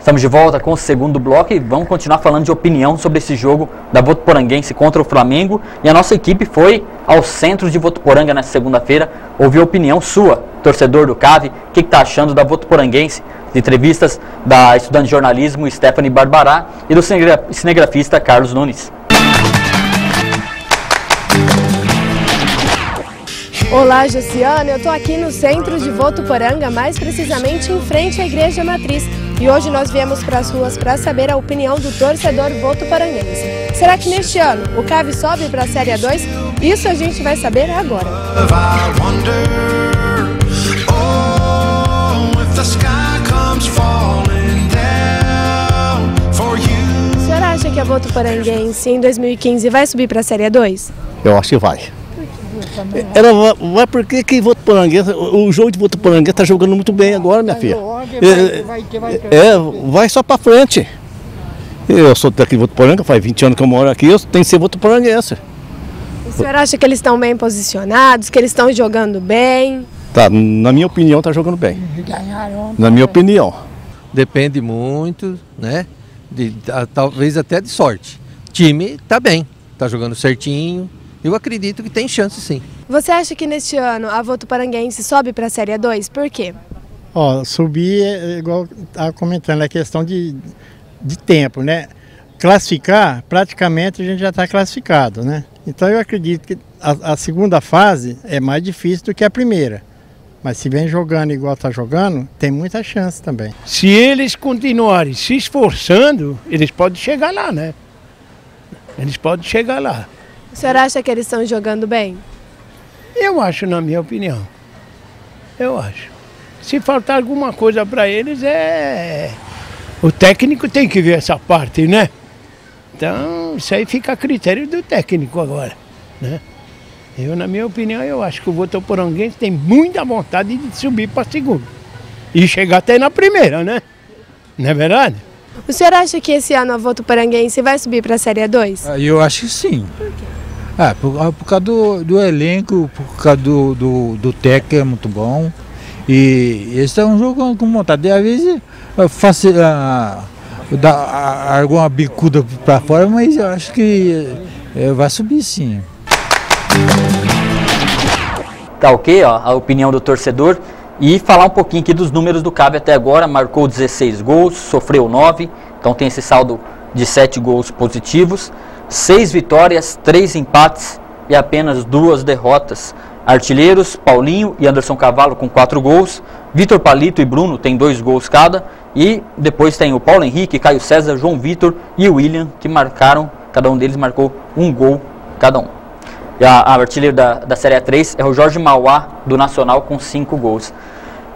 Estamos de volta com o segundo bloco e vamos continuar falando de opinião sobre esse jogo da Votuporanguense contra o Flamengo. E a nossa equipe foi ao centro de Votuporanga nessa segunda-feira, ouvir a opinião sua, torcedor do CAV, o que está achando da Votuporanguense, de entrevistas da estudante de jornalismo Stephanie Barbará e do cinegrafista Carlos Nunes. Olá, Josiana, eu estou aqui no centro de Votuporanga, mais precisamente em frente à Igreja Matriz. E hoje nós viemos para as ruas para saber a opinião do torcedor votuporanguense. Será que neste ano o CAV sobe para a Série A2? Isso a gente vai saber agora. O senhor acha que a Votuporanguense em 2015 vai subir para a Série A2? Eu acho que vai. Ela vai porque que Votuporanguense, o jogo de Votuporanguense está jogando muito bem agora, minha filha. Vai só para frente. Eu sou daqui de Votuporanga, faz 20 anos que eu moro aqui, eu tenho que ser votuporanguense. O senhor acha que eles estão bem posicionados, que eles estão jogando bem? Tá, na minha opinião, está jogando bem. Na minha opinião. Depende muito, né? Talvez até de sorte. O time está bem, está jogando certinho. Eu acredito que tem chance, sim. Você acha que neste ano a Votuporanguense sobe para a Série A2? Por quê? Subir é igual estava comentando, é questão de tempo, né? Classificar, praticamente a gente já está classificado, né? Então eu acredito que a segunda fase é mais difícil do que a primeira. Mas se vem jogando igual está jogando, tem muita chance também. Se eles continuarem se esforçando, eles podem chegar lá, né? Eles podem chegar lá. O senhor acha que eles estão jogando bem? Eu acho, na minha opinião. Eu acho. Se faltar alguma coisa para eles, o técnico tem que ver essa parte, né? Então, isso aí fica a critério do técnico agora, né? Eu, na minha opinião, eu acho que o Votuporanguense tem muita vontade de subir para a segunda. E chegar até na primeira, né? Não é verdade? O senhor acha que esse ano a Votuporanguense vai subir para a Série A2? Eu acho que sim. Por quê? Por causa do elenco, por causa do técnico é muito bom. E eles estão jogando com vontade. Às vezes dá alguma bicuda para fora, mas eu acho que vai subir sim. Tá ok, ó, a opinião do torcedor. E falar um pouquinho aqui dos números do CAV até agora. Marcou 16 gols, sofreu 9. Então tem esse saldo de 7 gols positivos. 6 vitórias, 3 empates e apenas 2 derrotas. Artilheiros, Paulinho e Anderson Cavalo com 4 gols. Vitor Palito e Bruno tem 2 gols cada. E depois tem o Paulo Henrique, Caio César, João Vitor e o William, que marcaram, cada um deles marcou 1 gol cada um. E a artilheiro da Série A3 é o Jorge Mauá, do Nacional, com 5 gols.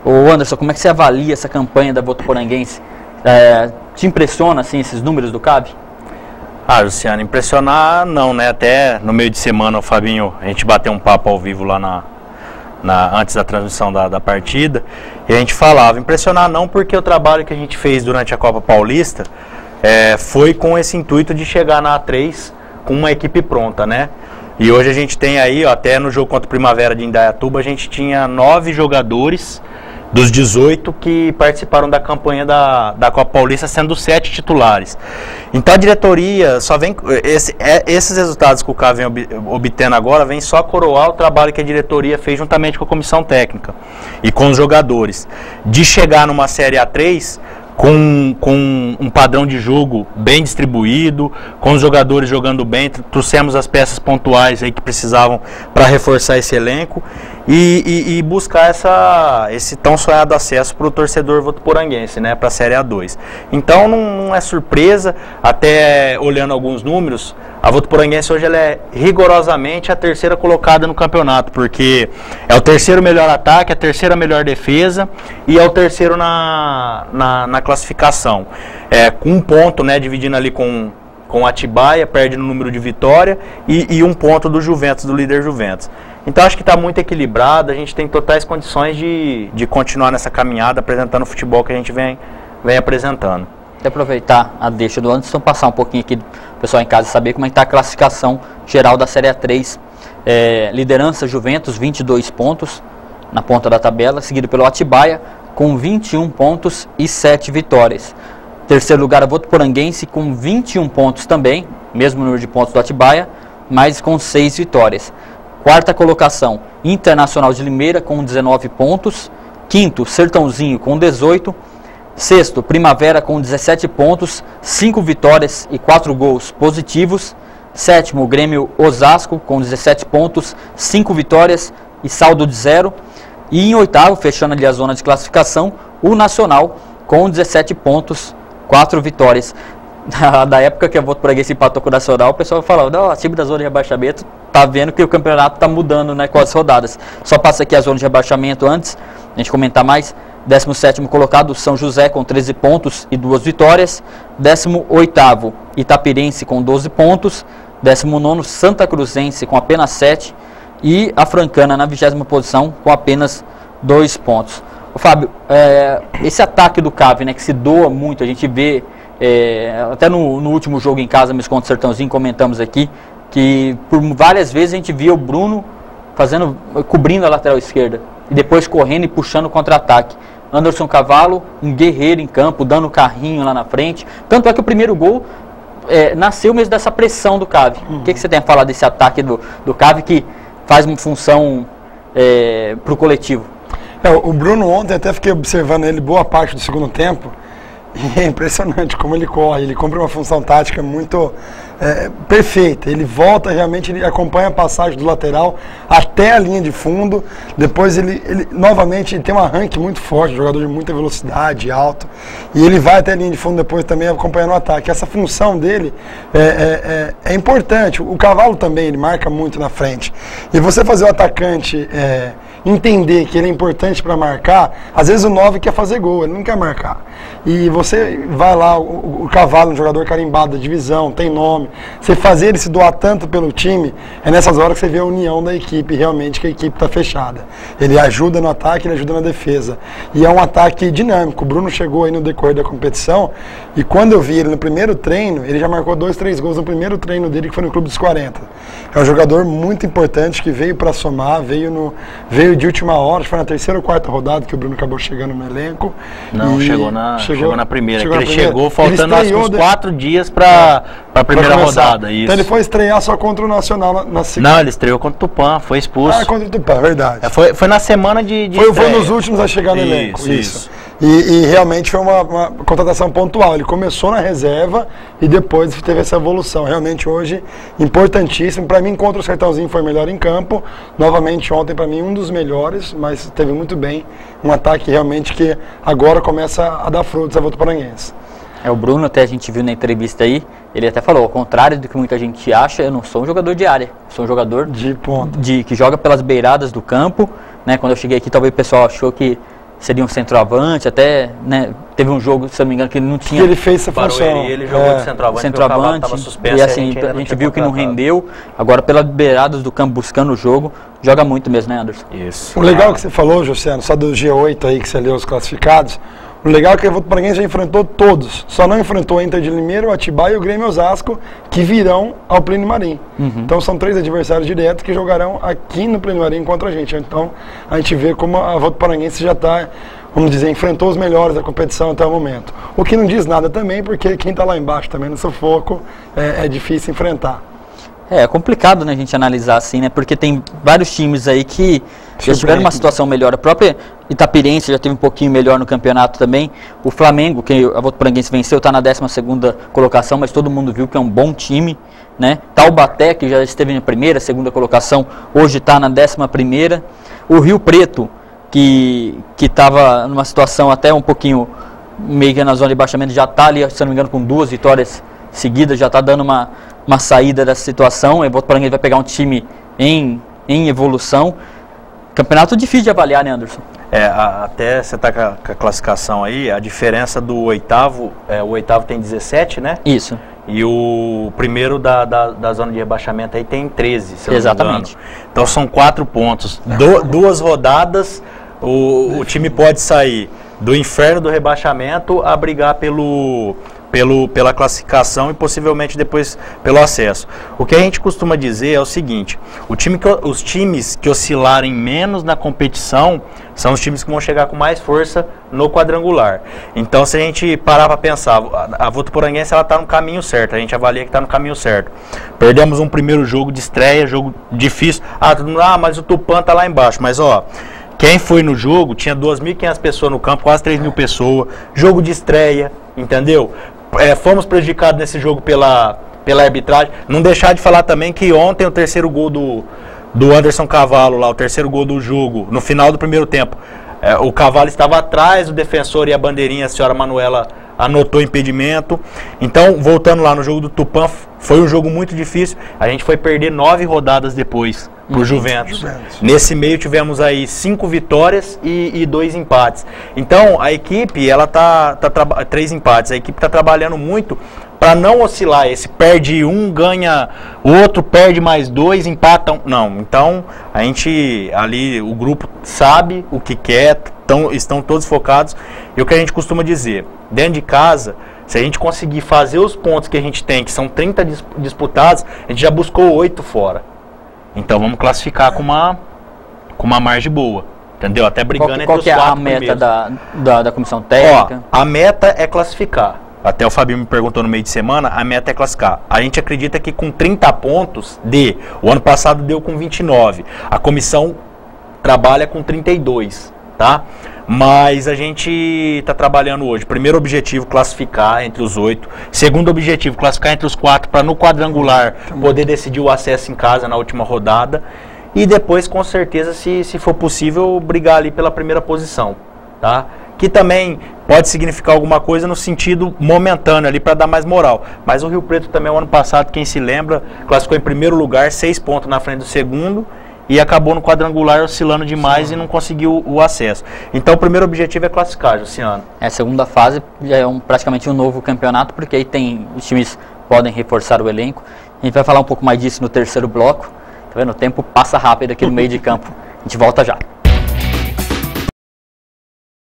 Ô Anderson, como é que você avalia essa campanha da Votuporanguense? Te impressiona assim, esses números do CAV? Luciano, impressionar não, né? Até no meio de semana o Fabinho, a gente bateu um papo ao vivo lá antes da transmissão da partida, e a gente falava, impressionar não, porque o trabalho que a gente fez durante a Copa Paulista foi com esse intuito de chegar na A3 com uma equipe pronta, né? E hoje a gente tem aí, até no jogo contra o Primavera de Indaiatuba, a gente tinha 9 jogadores dos 18 que participaram da campanha da Copa Paulista, sendo 7 titulares. Então a diretoria só vem, esses resultados que o CAV vem obtendo agora, vem só coroar o trabalho que a diretoria fez juntamente com a comissão técnica e com os jogadores, de chegar numa Série A3 com um padrão de jogo bem distribuído, com os jogadores jogando bem. Trouxemos as peças pontuais aí que precisavam para reforçar esse elenco e buscar esse tão sonhado acesso para o torcedor votuporanguense, né, para a Série A2. Então não é surpresa, até olhando alguns números, a Votuporanguense hoje ela é rigorosamente a terceira colocada no campeonato, porque é o terceiro melhor ataque, a terceira melhor defesa e é o terceiro na classificação. Com 1 ponto, né, dividindo ali com o Atibaia, perde no número de vitória e 1 ponto do Juventus, do líder Juventus. Então acho que está muito equilibrado, a gente tem totais condições de continuar nessa caminhada, apresentando o futebol que a gente vem apresentando. Até aproveitar a deixa do Anderson, passar um pouquinho aqui o pessoal em casa saber como é que está a classificação geral da Série A3. Liderança Juventus, 22 pontos na ponta da tabela, seguido pelo Atibaia com 21 pontos e 7 vitórias. Terceiro lugar, a Votuporanguense com 21 pontos também, mesmo número de pontos do Atibaia, mas com 6 vitórias. Quarta colocação, Internacional de Limeira com 19 pontos. Quinto, Sertãozinho com 18. Sexto, Primavera com 17 pontos, 5 vitórias e 4 gols positivos. Sétimo, Grêmio Osasco com 17 pontos, 5 vitórias e saldo de 0. E em oitavo, fechando ali a zona de classificação, o Nacional com 17 pontos, 4 vitórias. Da época que a Votuporanguense empatou com o Nacional, o pessoal falava, o time da zona de rebaixamento tá vendo que o campeonato tá mudando, né, com as rodadas. Só passa aqui a zona de rebaixamento antes, a gente comentar mais. 17º colocado, São José com 13 pontos e 2 vitórias. 18º, Itapirense com 12 pontos. 19º, Santa Cruzense com apenas 7. E a Francana na 20ª posição com apenas 2 pontos. Ô, Fábio, esse ataque do CAV, né, que se doa muito, a gente vê, até no último jogo em casa, mesmo contra o Sertãozinho, comentamos aqui, que por várias vezes a gente via o Bruno cobrindo a lateral esquerda e depois correndo e puxando o contra-ataque. Anderson Cavalo, um guerreiro em campo, dando carrinho lá na frente. Tanto é que o primeiro gol nasceu mesmo dessa pressão do CAV. O que você tem a falar desse ataque do CAV que faz uma função para o coletivo? O Bruno ontem, até fiquei observando ele boa parte do segundo tempo. E é impressionante como ele corre, ele cumpre uma função tática muito perfeita. Ele volta realmente, ele acompanha a passagem do lateral até a linha de fundo. Depois ele novamente tem um arranque muito forte, jogador de muita velocidade, alto. E ele vai até a linha de fundo depois também acompanhando o ataque. Essa função dele é importante. O Cavalo também, ele marca muito na frente. E você fazer o atacante entender que ele é importante para marcar, às vezes o 9 quer fazer gol, ele não quer marcar. E você vai lá, o Cavalo, um jogador carimbado da divisão, tem nome, você fazer ele se doar tanto pelo time, é nessas horas que você vê a união da equipe, realmente que a equipe está fechada. Ele ajuda no ataque, ele ajuda na defesa. E é um ataque dinâmico. O Bruno chegou aí no decorrer da competição, e quando eu vi ele no primeiro treino, ele já marcou 2, 3 gols no primeiro treino dele, que foi no Clube dos 40. É um jogador muito importante, que veio para somar, veio de última hora, foi na terceira ou quarta rodada que o Bruno acabou chegando no elenco. Não, chegou na primeira. Ele chegou faltando uns 4 dias para a primeira rodada. Isso. Então ele foi estrear só contra o Nacional na segunda. Não, ele estreou contra o Tupã, foi expulso. Contra o Tupã, verdade. Foi na semana de foi nos últimos a chegar no elenco. Isso. E realmente foi uma contratação pontual. Ele começou na reserva e depois teve essa evolução. Realmente hoje, importantíssimo. Para mim, contra o Sertãozinho foi melhor em campo. Novamente ontem, para mim, um dos melhores, mas teve muito bem. Um ataque realmente que agora começa a dar frutos a Votuporanguense. O Bruno, até a gente viu na entrevista aí, ele até falou, ao contrário do que muita gente acha, eu não sou um jogador de área, sou um jogador de ponta, que joga pelas beiradas do campo, né? Quando eu cheguei aqui, talvez o pessoal achou que seria um centroavante, até, né, teve um jogo, se não me engano, que ele não tinha... Que ele fez essa função. Ele jogou de centroavante, estava suspenso, e assim, a gente viu que não rendeu, agora pelas beiradas do campo, buscando o jogo, joga muito mesmo, né, Anderson? Isso. O legal que você falou, Josiano, só do G8 aí, que você leu os classificados, o legal é que o Votuporanguense já enfrentou todos, só não enfrentou a Inter de Limeira, o Atibaia e o Grêmio Osasco, que virão ao Plínio Marim. Então são 3 adversários diretos que jogarão aqui no Plínio Marim contra a gente. Então a gente vê como a Votuporanguense já está, vamos dizer, enfrentou os melhores da competição até o momento. O que não diz nada também, porque quem está lá embaixo também no sufoco é difícil enfrentar. É complicado, né, a gente analisar assim, né, porque tem vários times aí que já tiveram uma situação melhor. A própria Itapirense já teve um pouquinho melhor no campeonato também. O Flamengo, que a Votuporanguense venceu, está na 12ª colocação, mas todo mundo viu que é um bom time, né? Taubaté, que já esteve na primeira, segunda colocação, hoje está na 11ª. O Rio Preto, que estava numa situação até um pouquinho meio que na zona de baixamento, já está ali, se não me engano, com 2 vitórias seguidas, já está dando uma saída dessa situação. O Votuporanguense vai pegar um time em evolução. Campeonato difícil de avaliar, né, Anderson? Até você está com a classificação aí, a diferença do oitavo, o oitavo tem 17, né? Isso. E o primeiro da zona de rebaixamento aí tem 13, se eu não me engano. Então são 4 pontos. 2 rodadas, o time pode sair do inferno do rebaixamento a brigar pelo pela classificação e possivelmente depois pelo acesso. O que a gente costuma dizer é o seguinte: os times que oscilarem menos na competição são os times que vão chegar com mais força no quadrangular. Então, se a gente parar para pensar, a Votuporanguense está no caminho certo, a gente avalia que está no caminho certo. Perdemos um primeiro jogo de estreia, jogo difícil. Mas o Tupã está lá embaixo. Mas, ó, quem foi no jogo, tinha 2.500 pessoas no campo, quase 3.000 pessoas. Jogo de estreia, entendeu? Fomos prejudicados nesse jogo pela arbitragem. Não deixar de falar também que ontem o terceiro gol do Anderson Cavalo, lá, o terceiro gol do jogo, no final do primeiro tempo, o Cavalo estava atrás do defensor e a bandeirinha, a senhora Manuela anotou impedimento. Então, voltando lá no jogo do Tupã, foi um jogo muito difícil. A gente foi perder 9 rodadas depois pro Juventus. Nesse meio tivemos aí 5 vitórias e 2 empates. Então, a equipe, ela 3 empates. A equipe está trabalhando muito para não oscilar. Esse perde um, ganha o outro, perde mais 2, empatam. Não, então a gente ali, o grupo sabe o que quer, estão todos focados. E o que a gente costuma dizer, dentro de casa, se a gente conseguir fazer os pontos que a gente tem, que são 30 disputados, a gente já buscou 8 fora. Então vamos classificar com uma margem boa. Entendeu? Até brigando entre os 4 primeiros. Qual que é a meta da comissão técnica? Ó, a meta é classificar. Até o Fabinho me perguntou no meio de semana, a meta é classificar. A gente acredita que com 30 pontos, o ano passado deu com 29. A comissão trabalha com 32, tá? Mas a gente está trabalhando hoje. Primeiro objetivo, classificar entre os 8. Segundo objetivo, classificar entre os 4 para no quadrangular poder decidir o acesso em casa na última rodada. E depois, com certeza, se for possível, brigar ali pela primeira posição, tá? Que também pode significar alguma coisa no sentido momentâneo ali para dar mais moral. Mas o Rio Preto também, o ano passado, quem se lembra, classificou em primeiro lugar, 6 pontos na frente do segundo, e acabou no quadrangular oscilando demais e não conseguiu o acesso. Então o primeiro objetivo é classificar, Luciano. A segunda fase já é praticamente um novo campeonato, porque aí os times podem reforçar o elenco. A gente vai falar um pouco mais disso no terceiro bloco. Tá vendo? O tempo passa rápido aqui no meio de campo. A gente volta já.